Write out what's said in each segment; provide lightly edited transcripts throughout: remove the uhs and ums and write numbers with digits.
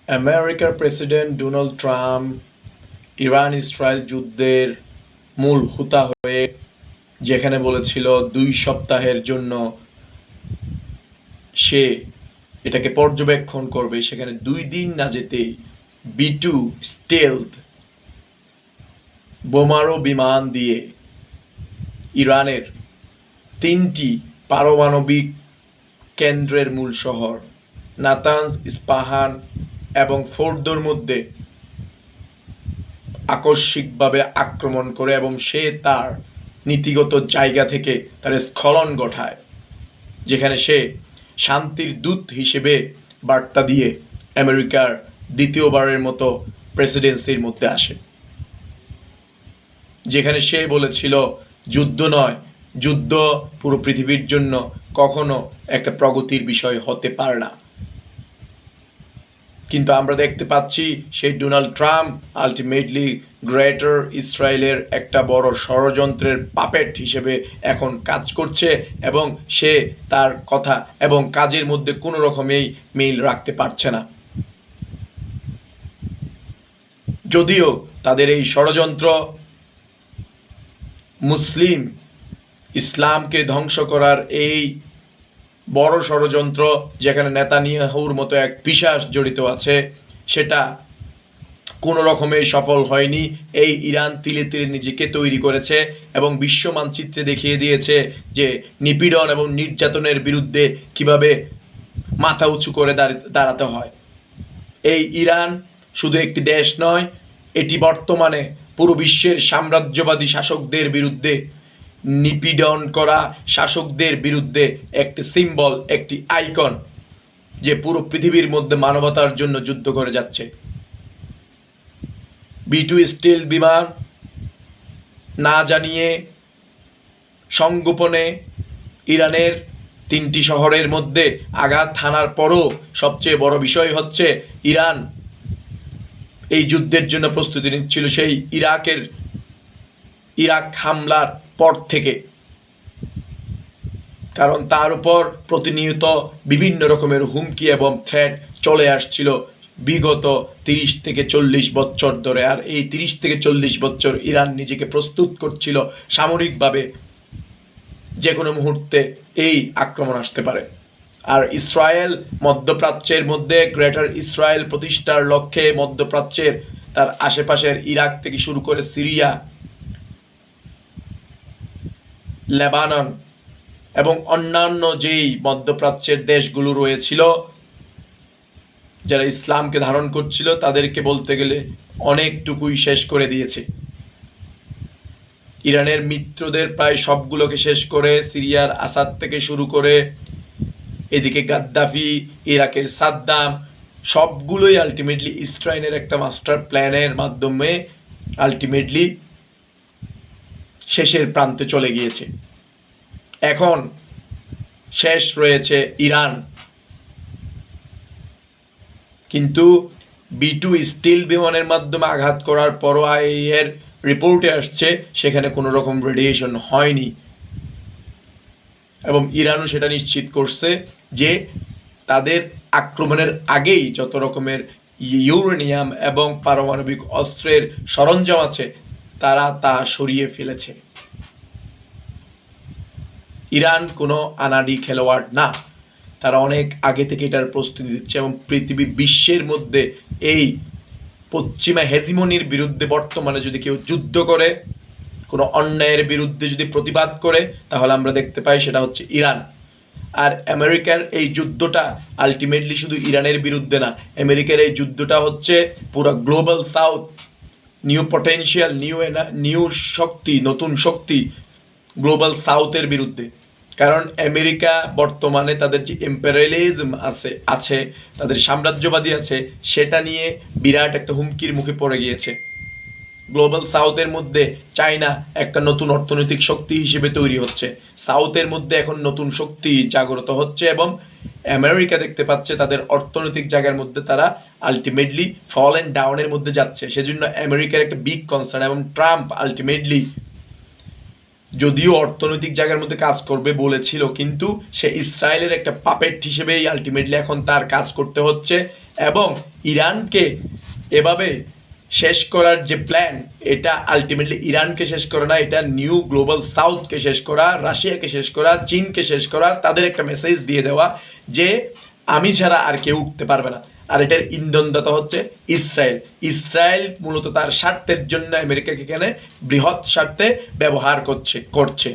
আমেরিকার president Donald Trump Iran Israel যুদ্ধের মূল হোতা হয়ে যেখানে বলেছিল 2 সপ্তাহের জন্য সে এটাকে পর্যবেক্ষণ করবে, সেখানে 2 দিন না যেতেই B-2 স্টেলথ বোমারু বিমান দিয়ে ইরানের 3টি পারমাণবিক কেন্দ্রের মূল শহর নাতানজ, ইস্পাহান এবং ফোর্দোর মধ্যে আকস্মিকভাবে আক্রমণ করে এবং সে তার নীতিগত জায়গা থেকে তার স্খলন ঘটায়, যেখানে সে শান্তির দূত হিসেবে বার্তা দিয়ে আমেরিকার দ্বিতীয়বারের মতো প্রেসিডেন্সির মধ্যে আসে, যেখানে সে বলেছিল যুদ্ধ নয়, যুদ্ধ পুরো পৃথিবীর জন্য কখনো একটা প্রগতির বিষয় হতে পারে না। কিন্তু আমরা দেখতে পাচ্ছি সেই ডোনাল্ড ট্রাম্প আলটিমেটলি গ্রেটার ইসরায়েলের একটা বড় ষড়যন্ত্রের পাপেট হিসেবে এখন কাজ করছে এবং সে তার কথা এবং কাজের মধ্যে কোনো রকমেই মিল রাখতে পারছে না। যদিও তাদের এই ষড়যন্ত্র মুসলিম ইসলামকে ধ্বংস করার এই বড় ষড়যন্ত্র, যেখানে নেতানিয়াহুর মতো এক পিশাচ জড়িত আছে, সেটা কোনো রকমেই সফল হয়নি। এই ইরান তিলে তিলে নিজেকে তৈরি করেছে এবং বিশ্ব মানচিত্রে দেখিয়ে দিয়েছে যে নিপীড়ন এবং নির্যাতনের বিরুদ্ধে কিভাবে মাথা উঁচু করে দাঁড়াতে হয়। এই ইরান শুধু একটি দেশ নয়, এটি বর্তমানে পুরো বিশ্বের সাম্রাজ্যবাদী শাসকদের বিরুদ্ধে, নিপীড়ন করা শাসকদের বিরুদ্ধে একটি সিম্বল, একটি আইকন, যে পুরো পৃথিবীর মধ্যে মানবতার জন্য যুদ্ধ করে যাচ্ছে। B-2 স্টিল বিমান না জানিয়ে সংগোপনে ইরানের 3টি শহরের মধ্যে আঘাত হানার পরও সবচেয়ে বড় বিষয় হচ্ছে ইরান এই যুদ্ধের জন্য প্রস্তুতি নিচ্ছিল সেই ইরাক হামলার পর থেকে, কারণ তার উপর প্রতিনিয়ত বিভিন্ন রকমের হুমকি এবং থ্রেট চলে আসছিল বিগত 30 থেকে 40 বছর ধরে। আর এই 30 থেকে 40 বছর ইরান নিজেকে প্রস্তুত করছিল সামরিকভাবে যে কোনো মুহূর্তে এই আক্রমণ আসতে পারে। আর ইসরায়েল মধ্যপ্রাচ্যের মধ্যে গ্রেটার ইসরায়েল প্রতিষ্ঠার লক্ষ্যে মধ্যপ্রাচ্যের তার আশেপাশের ইরাক থেকে শুরু করে সিরিয়া, লেবানন এবং অন্যান্য যেই মধ্যপ্রাচ্যের দেশগুলো রয়েছিল যারা ইসলামকে ধারণ করছিল, তাদেরকে বলতে গেলে অনেকটুকুই শেষ করে দিয়েছে। ইরানের মিত্রদের প্রায় সবগুলোকে শেষ করে, সিরিয়ার আসাদ থেকে শুরু করে এদিকে গাদ্দাফি, ইরাকের সাদ্দাম, সবগুলোই আলটিমেটলি ইসরায়েলের একটা মাস্টার প্ল্যানের মাধ্যমে আলটিমেটলি শেষের প্রান্তে চলে গিয়েছে। এখন শেষ রয়েছে ইরান। কিন্তু B-2 স্টিল বিমানের মাধ্যমে আঘাত করার পরও এর রিপোর্টে আসছে সেখানে কোনো রকম রেডিয়েশন হয়নি এবং ইরানও সেটা নিশ্চিত করছে যে তাদের আক্রমণের আগেই যত রকমের ইউরেনিয়াম এবং পারমাণবিক অস্ত্রের সরঞ্জাম আছে তারা তা সরিয়ে ফেলেছে। ইরান কোনো আনাড়ি খেলোয়াড় না, তারা অনেক আগে থেকে এটার প্রস্তুতি দিচ্ছে এবং পৃথিবী বিশ্বের মধ্যে এই পশ্চিমা হেজিমনির বিরুদ্ধে বর্তমানে যদি কেউ যুদ্ধ করে, কোনো অন্যায়ের বিরুদ্ধে যদি প্রতিবাদ করে, তাহলে আমরা দেখতে পাই সেটা হচ্ছে ইরান। আর আমেরিকার এই যুদ্ধটা আলটিমেটলি শুধু ইরানের বিরুদ্ধে না, আমেরিকার এই যুদ্ধটা হচ্ছে পুরো global south, new potential, new শক্তি, নতুন শক্তি গ্লোবাল সাউথের বিরুদ্ধে। কারণ আমেরিকা বর্তমানে তাদের যে ইম্পেরিয়ালিজম আছে, তাদের সাম্রাজ্যবাদী আছে, সেটা নিয়ে বিরাট একটা হুমকির মুখে পড়ে গিয়েছে। গ্লোবাল সাউথের মধ্যে চায়না একটা নতুন অর্থনৈতিক শক্তি হিসেবে তৈরি হচ্ছে, সাউথের মধ্যে এখন নতুন শক্তি জাগ্রত হচ্ছে এবং আমেরিকা দেখতে পাচ্ছে তাদের অর্থনৈতিক জায়গার মধ্যে তারা আলটিমেটলি ফল অ্যান্ড ডাউনের মধ্যে যাচ্ছে। সেজন্য আমেরিকার একটা বিগ কনসার্ন এবং ট্রাম্প আলটিমেটলি যদিও অর্থনৈতিক জায়গার মধ্যে কাজ করবে বলেছিল, কিন্তু সে ইসরায়েলের একটা পাপেট হিসেবেই আলটিমেটলি এখন তার কাজ করতে হচ্ছে। এবং ইরানকে এভাবে শেষ করার যে প্ল্যান, এটা আলটিমেটলি ইরানকে শেষ করা না, এটা নিউ গ্লোবাল সাউথকে শেষ করা, রাশিয়াকে শেষ করা, চীনকে শেষ করা, তাদের একটা মেসেজ দিয়ে দেওয়া যে আমি ছাড়া আর কেউ উঠতে পারবে না। আর এটার ইন্ধনদাতা হচ্ছে ইসরায়েল। ইসরায়েল মূলত তার স্বার্থের জন্য আমেরিকাকে এখানে বৃহৎ স্বার্থে ব্যবহার করছে।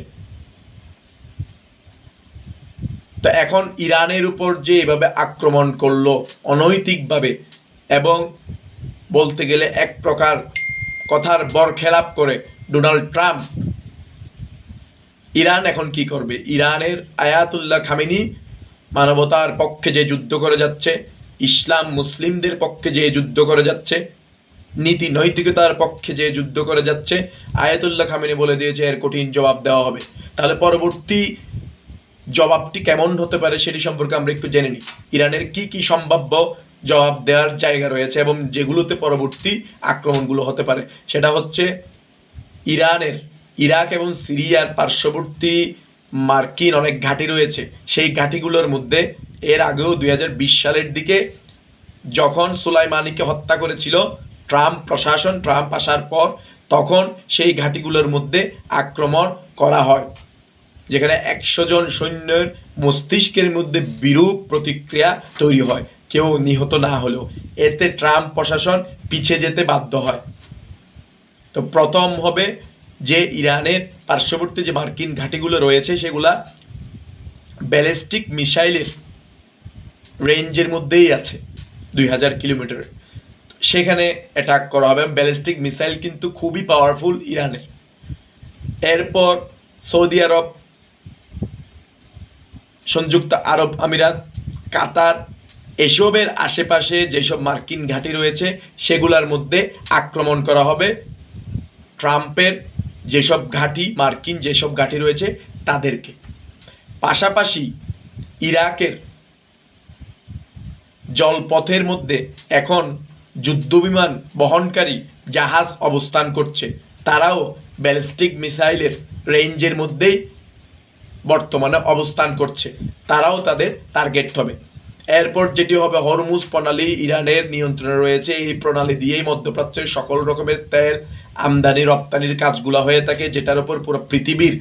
তো এখন ইরানের উপর যে এভাবে আক্রমণ করলো অনৈতিকভাবে, এবং বলতে গেলে এক প্রকার কথার বরখেলাপ করে ডোনাল্ড ট্রাম্প, ইরান এখন কি করবে? ইরানের আয়াতুল্লাহ খামেনি মানবতার পক্ষে যে যুদ্ধ করে যাচ্ছে, ইসলাম মুসলিমদের পক্ষে যে যুদ্ধ করে যাচ্ছে, নীতি নৈতিকতার পক্ষে যে যুদ্ধ করে যাচ্ছে, আয়াতুল্লাহ খামেনি বলে দিয়েছে এর কঠিন জবাব দেওয়া হবে। তাহলে পরবর্তী জবাবটি কেমন হতে পারে সেটি সম্পর্কে আমরা একটু জেনে নিই। ইরানের কি কি সম্ভাব্য জবাব দেওয়ার জায়গা রয়েছে এবং যেগুলোতে পরবর্তী আক্রমণগুলো হতে পারে, সেটা হচ্ছে ইরানের ইরাক এবং সিরিয়ার পার্শ্ববর্তী মার্কিন অনেক ঘাঁটি রয়েছে। সেই ঘাঁটিগুলোর মধ্যে এর আগেও 2020 সালের দিকে যখন সুলাইমানিকে হত্যা করেছিল ট্রাম্প প্রশাসন, ট্রাম্প আসার পর, তখন সেই ঘাঁটিগুলোর মধ্যে আক্রমণ করা হয়, যেখানে 100 জন সৈন্যের মস্তিষ্কের মধ্যে বিরূপ প্রতিক্রিয়া তৈরি হয়, কেউ নিহত না হলেও। এতে ট্রাম্প প্রশাসন পিছিয়ে যেতে বাধ্য হয়। তো প্রথম হবে যে ইরানের পার্শ্ববর্তী যে মার্কিন ঘাঁটিগুলো রয়েছে সেগুলা ব্যালিস্টিক মিসাইলের রেঞ্জের মধ্যেই আছে 2000 কিলোমিটার, সেখানে অ্যাটাক করা হবে। ব্যালিস্টিক মিসাইল কিন্তু খুবই পাওয়ারফুল ইরানের। এরপর সৌদি আরব, সংযুক্ত আরব আমিরাত, কাতার, এসবের আশেপাশে যেসব মার্কিন ঘাঁটি রয়েছে সেগুলোর মধ্যে আক্রমণ করা হবে। ট্রাম্পের যেসব ঘাঁটি, মার্কিন যেসব ঘাঁটি রয়েছে তাদেরকে। পাশাপাশি ইরাকের জলপথের মধ্যে এখন যুদ্ধবিমান বহনকারী জাহাজ অবস্থান করছে, তারাও ব্যালিস্টিক মিসাইলের রেঞ্জের মধ্যেই বর্তমানে অবস্থান করছে, তারাও তাদের টার্গেট হবে। এরপর যেটি হবে হরমুজ প্রণালী, ইরানের নিয়ন্ত্রণে রয়েছে। এই প্রণালী দিয়েই মধ্যপ্রাচ্যের সকল রকমের তেল আমদানি রপ্তানির কাজগুলো হয়ে থাকে, যেটার উপর পুরো পৃথিবীর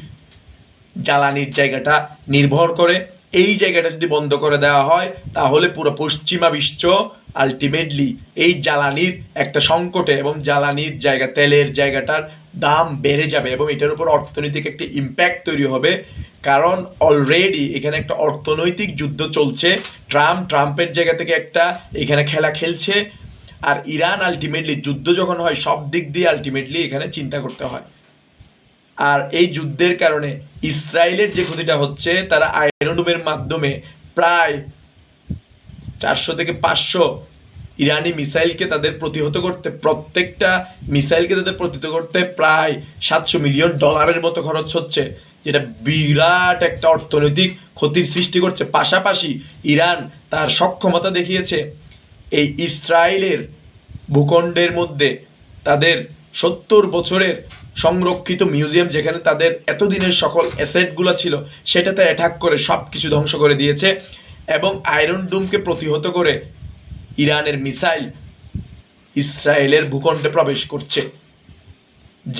জ্বালানির জায়গাটা নির্ভর করে। এই জায়গাটা যদি বন্ধ করে দেওয়া হয় তাহলে পুরো পশ্চিমা বিশ্ব আলটিমেটলি এই জ্বালানির একটা সংকটে, এবং জ্বালানির জায়গা, তেলের জায়গাটার দাম বেড়ে যাবে এবং এটার উপর অর্থনৈতিক একটা ইম্প্যাক্ট তৈরি হবে। কারণ অলরেডি এখানে একটা অর্থনৈতিক যুদ্ধ চলছে। ট্রাম্পের জায়গা থেকে একটা এখানে খেলা খেলছে, আর ইরান আলটিমেটলি যুদ্ধ যখন হয় সব দিক দিয়ে আলটিমেটলি এখানে চিন্তা করতে হয়। আর এই যুদ্ধের কারণে ইসরায়েলের যে ক্ষতিটা হচ্ছে, তারা আয়রন ডোমের মাধ্যমে প্রায় 400 থেকে 500 ইরানি মিসাইলকে তাদের প্রতিহত করতে, প্রত্যেকটা মিসাইলকে তাদের প্রতিহত করতে প্রায় $700 মিলিয়ন মতো খরচ হচ্ছে, যেটা বিরাট একটা অর্থনৈতিক ক্ষতির সৃষ্টি করছে। পাশাপাশি ইরান তার সক্ষমতা দেখিয়েছে এই ইসরায়েলের ভূখণ্ডের মধ্যে তাদের 70 বছরের সংরক্ষিত মিউজিয়াম, যেখানে তাদের এতদিনের সকল অ্যাসেটগুলো ছিল, সেটাতে অ্যাটাক করে সব কিছু ধ্বংস করে দিয়েছে। এবং আয়রন ডোমকে প্রতিহত করে ইরানের মিসাইল ইসরায়েলের ভূখণ্ডে প্রবেশ করছে।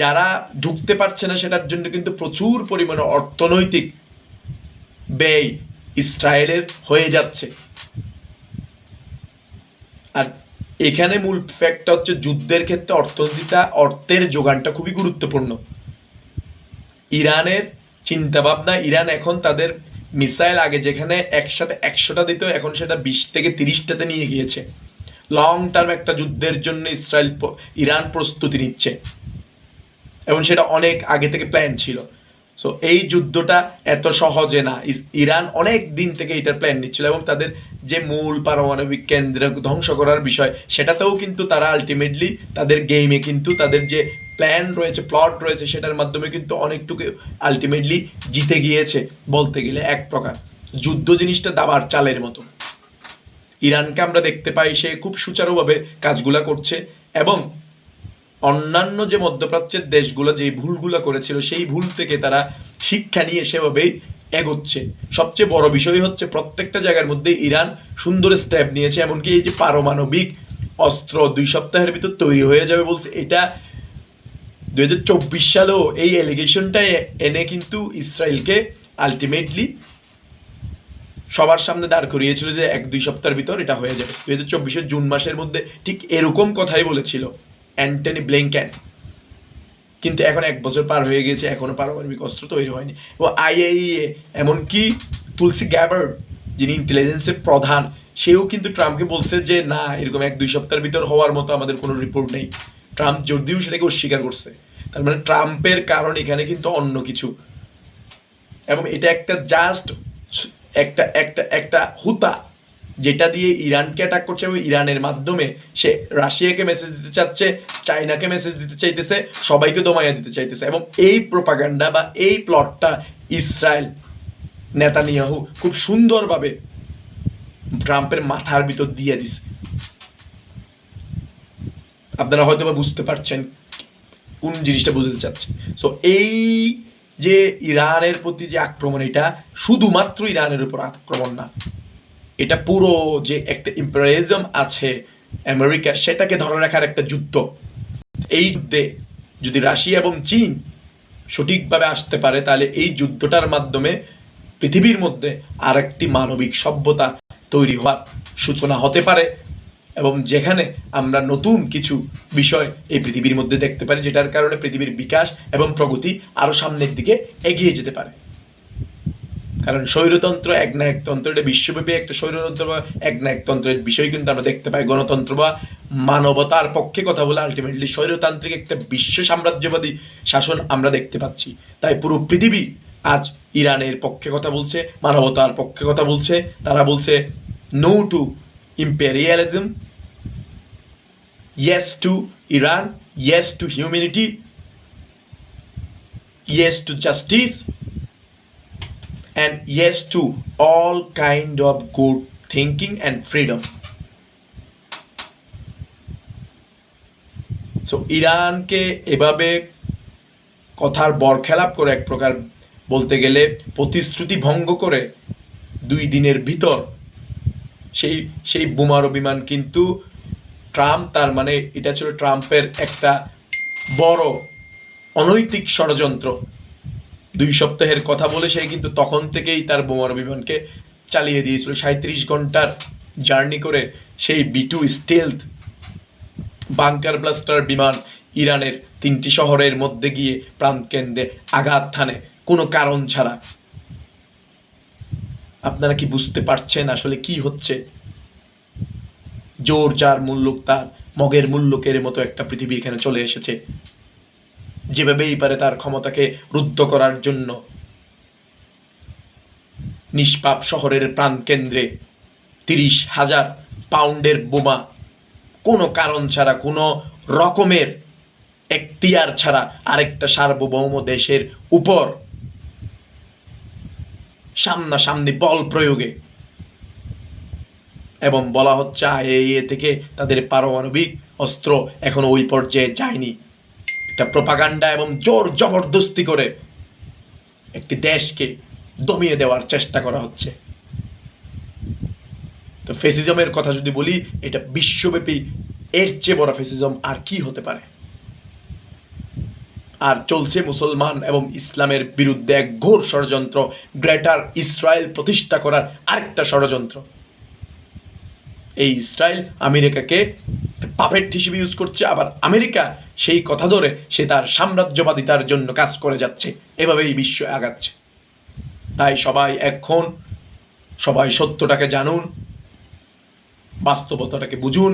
যারা ঢুকতে পারছে না সেটার জন্য কিন্তু প্রচুর পরিমাণে অর্থনৈতিক ব্যয় ইসরায়েলের হয়ে যাচ্ছে। আর এখানে মূল ফ্যাক্টটা হচ্ছে যুদ্ধের ক্ষেত্রে অর্থের যোগানটা খুবই গুরুত্বপূর্ণ। ইরানের চিন্তাভাবনা, ইরান এখন তাদের মিসাইল আগে যেখানে একসাথে 100টা দিত, এখন সেটা 20 থেকে 30টাতে নিয়ে গিয়েছে। লং টার্ম একটা যুদ্ধের জন্য ইরান প্রস্তুতি নিচ্ছে, এবং সেটা অনেক আগে থেকে প্ল্যান ছিল। সো এই যুদ্ধটা এত সহজে না, ইরান অনেক দিন থেকে এটার প্ল্যান নিচ্ছিল, এবং তাদের যে মূল পারমাণবিক কেন্দ্র ধ্বংস করার বিষয়, সেটাতেও কিন্তু তারা আলটিমেটলি তাদের গেমে কিন্তু তাদের যে প্ল্যান রয়েছে, প্লট রয়েছে, সেটার মাধ্যমে কিন্তু অনেকটুকু আলটিমেটলি জিতে গিয়েছে বলতে গেলে। এক প্রকার যুদ্ধ জিনিসটা দাবার চালের মতো। ইরানকে আমরা দেখতে পাই সে খুব সুচারুভাবে কাজগুলা করছে, এবং অন্যান্য যে মধ্যপ্রাচ্যের দেশগুলো যে ভুলগুলো করেছিল সেই ভুল থেকে তারা শিক্ষা নিয়ে সেভাবেই এগোচ্ছে। সবচেয়ে বড় বিষয় হচ্ছে প্রত্যেকটা জায়গার মধ্যে ইরান সুন্দর স্টেপ নিয়েছে, এমনকি এই যে পারমাণবিক অস্ত্র 2 সপ্তাহের ভিতর তৈরি হয়ে যাবে বলছে, এটা 2024 সালেও এই এলিগেশনটা এনে কিন্তু ইসরায়েলকে আলটিমেটলি সবার সামনে দাঁড় করিয়েছিল যে 1-2 সপ্তাহের ভিতর এটা হয়ে যাবে। 2024 জুন মাসের মধ্যে ঠিক এরকম কথাই বলেছিল অ্যান্টনি ব্লিংকেন। কিন্তু এখন 1 বছর পার হয়ে গেছে, এখনো পারমাণবিক অস্ত্র তৈরি হয়নি। এবং আইএইএ এমনকি তুলসি গ্যাবার্ড যিনি ইন্টেলিজেন্সের প্রধান, সেও কিন্তু ট্রাম্পকে বলছে যে না, এরকম 1-2 সপ্তাহের ভিতর হওয়ার মতো আমাদের কোনো রিপোর্ট নেই। ট্রাম্প যদিও সেটাকে অস্বীকার করছে। তার মানে ট্রাম্পের কারণ এখানে কিন্তু অন্য কিছু, এবং এটা একটা জাস্ট একটা একটা একটা হুতা যেটা দিয়ে ইরানকে অ্যাটাক করছে, এবং ইরানের মাধ্যমে সে রাশিয়াকে মেসেজ দিতে চাচ্ছে, চায়নাকে মেসেজ দিতে চাইতেছে, সবাইকে দমাইয়া দিতে চাইতেছে। এবং এই প্রোপাগান্ডা বা এই প্লটটা ইসরায়েল নেতানিয়াহু খুব সুন্দরভাবে ট্রাম্পের মাথার ভিতর দিয়ে দিছে। আপনারা হয়তো বা বুঝতে পারছেন কোন জিনিসটা বুঝতে চাচ্ছে। সো এই যে ইরানের প্রতি যে আক্রমণ, এটা শুধুমাত্র ইরানের উপর আক্রমণ না, এটা পুরো যে একটা ইম্পেরিয়ালিজম আছে আমেরিকা, সেটাকে ধরে রাখার একটা যুদ্ধ। এই যুদ্ধে যদি রাশিয়া এবং চীন সঠিকভাবে আসতে পারে, তাহলে এই যুদ্ধটার মাধ্যমে পৃথিবীর মধ্যে আরেকটি মানবিক সভ্যতা তৈরি হওয়ার সূচনা হতে পারে, এবং যেখানে আমরা নতুন কিছু বিষয় এই পৃথিবীর মধ্যে দেখতে পারি, যেটার কারণে পৃথিবীর বিকাশ এবং প্রগতি আরও সামনের দিকে এগিয়ে যেতে পারে। কারণ স্বৈরতন্ত্র, একনায়কতন্ত্র, এটা বিশ্বব্যাপী একটা স্বৈরতন্ত্র বা একনায়কতন্ত্রের বিষয় কিন্তু আমরা দেখতে পাই। গণতন্ত্র বা মানবতার পক্ষে কথা বলে আলটিমেটলি স্বৈরতান্ত্রিক একটা বিশ্ব সাম্রাজ্যবাদী শাসন আমরা দেখতে পাচ্ছি। তাই পুরো পৃথিবী আজ ইরানের পক্ষে কথা বলছে, মানবতার পক্ষে কথা বলছে। তারা বলছে no to imperialism, yes to Iran, yes to humanity, yes to justice, and yes to all kind of good thinking and freedom. So ইরানকে এভাবে কথার বরখেলাপ করে, এক প্রকার বলতে গেলে প্রতিশ্রুতি ভঙ্গ করে 2 দিনের ভিতর সেই বোমারু বিমান কিন্তু ট্রাম্প, তার মানে এটা ছিল ট্রাম্পের একটা বড় অনৈতিক ষড়যন্ত্র। 2 সপ্তাহের কথা বলে সে কিন্তু তখন থেকেই তার বোমারু বিমানকে চালিয়ে দিয়েছিল। 37 ঘন্টার জার্নি করে সেই B2 স্টেলথ বাংকার ব্লাস্টার বিমান ইরানের 3টি শহরের মধ্যে গিয়ে প্রাণকেন্দ্রে আঘাত হানে কোনো কারণ ছাড়া। আপনারা কি বুঝতে পারছেন আসলে কি হচ্ছে? জোর যার মুল্লুক তার, মগের মুল্লুকের মতো একটা পৃথিবী এখানে চলে এসেছে। যেভাবেই পারে তার ক্ষমতাকে রুদ্ধ করার জন্য নিষ্পাপ শহরের প্রাণকেন্দ্রে 30,000 পাউন্ডের বোমা কোনো কারণ ছাড়া, কোনো রকমের এখতিয়ার ছাড়া আরেকটা সার্বভৌম দেশের উপর সামনাসামনি বল প্রয়োগে, এবং বলা হচ্ছে আইএইএ থেকে তাদের পারমাণবিক অস্ত্র এখনো ওই পর্যায়ে যায়নি। একটা প্রোপাগান্ডা এবং জোর জবরদস্তি করে একটি দেশকে দমিয়ে দেওয়ার চেষ্টা করা হচ্ছে। তো ফেসিজমের কথা যদি বলি, এটা বিশ্বব্যাপী এর চেয়ে বড় ফেসিজম আর কি হতে পারে? আর চলছে মুসলমান এবং ইসলামের বিরুদ্ধে এক ঘোর ষড়যন্ত্র, গ্রেটার ইসরায়েল প্রতিষ্ঠা করার আরেকটা ষড়যন্ত্র। এই ইসরায়েল আমেরিকাকে পাপেট হিসেবে ইউজ করছে, আবার আমেরিকা সেই কথা ধরে সে তার সাম্রাজ্যবাদিতার জন্য কাজ করে যাচ্ছে। এভাবেই বিশ্ব আগাচ্ছে। তাই সবাই এখন সবাই সত্যটাকে জানুন, বাস্তবতাটাকে বুঝুন,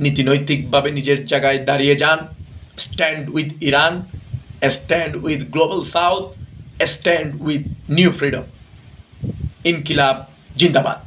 নীতিনৈতিকভাবে নিজের জায়গায় দাঁড়িয়ে যান। Stand with Iran, stand with global south, stand with new freedom. ইনকিলাব জিন্দাবাদ।